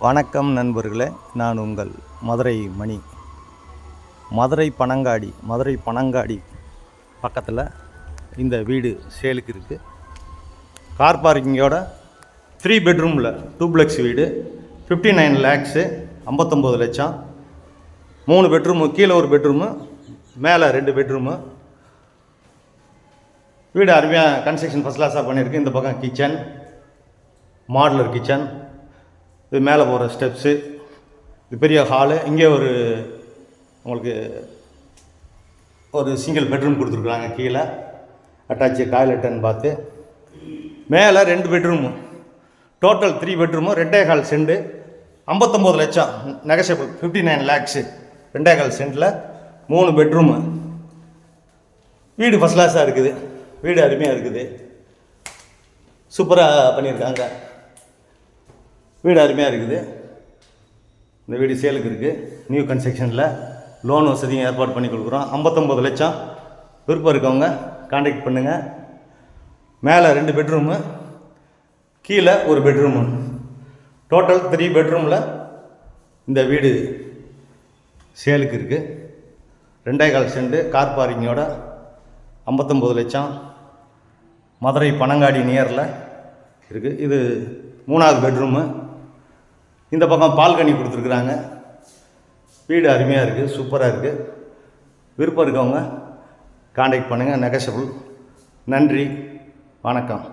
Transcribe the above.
வணக்கம் நண்பர்களே, நான் உங்கள் மதுரை மணி. மதுரை பனங்காடி பக்கத்தில் இந்த வீடு சேலுக்கு இருக்குது. கார் பார்க்கிங்கோட 3 பெட்ரூமில் டூப்ளெக்ஸ் வீடு, 59 lakhs, 59 லட்சம். 3 பெட்ரூமு, கீழே ஒரு பெட்ரூமு, மேலே 2 பெட்ரூமு. வீடு அருமையாக கன்ஸ்ட்ரக்ஷன் ஃபஸ்ட் கிளாஸாக பண்ணியிருக்கு. இந்த பக்கம் கிச்சன், மாடுலர் கிச்சன், இது மேலே போகிற ஸ்டெப்ஸு, இது பெரிய ஹாலு. இங்கே உங்களுக்கு ஒரு சிங்கிள் பெட்ரூம் கொடுத்துருக்குறாங்க. கீழே அட்டாச்சு டாய்லெட்டுன்னு பார்த்து மேலே 2 பெட்ரூமு, டோட்டல் 3 பெட்ரூமு, 2.25 சென்ட், 59 லட்சம் நெகஷியபிள், 59 lakhs, 2.25 சென்ட்டில் 3 பெட்ரூமு. வீடு ஃபஸ்ட் கிளாஸாக இருக்குது. வீடு அருமையாக இருக்குது, சூப்பராக பண்ணியிருக்காங்க. வீடு அருமையாக இருக்குது. இந்த வீடு சேலுக்கு இருக்குது. நியூ கன்ஸ்ட்ரக்ஷனில் லோன் வசதியும் ஏற்பாடு பண்ணி கொடுக்குறோம். 59 லட்சம். விருப்பம் இருக்கவங்க கான்டாக்ட் பண்ணுங்கள். மேலே 2 பெட்ரூமு, கீழே ஒரு பெட்ரூமு, டோட்டல் 3 பெட்ரூமில் இந்த வீடு சேலுக்கு இருக்குது. 2.25 சென்ட், கார் பார்க்கிங்கோட 59 லட்சம். மதுரை பனங்காடி நியரில் இருக்குது. இது 3வது பெட்ரூமு. இந்த பக்கம் பால்கனி கொடுத்துருக்குறாங்க. வீடு அருமையாக இருக்குது, சூப்பராக இருக்குது. விருப்பம் இருக்கவங்க கான்டாக்ட் பண்ணுங்கள். நெகஷியபிள். நன்றி, வணக்கம்.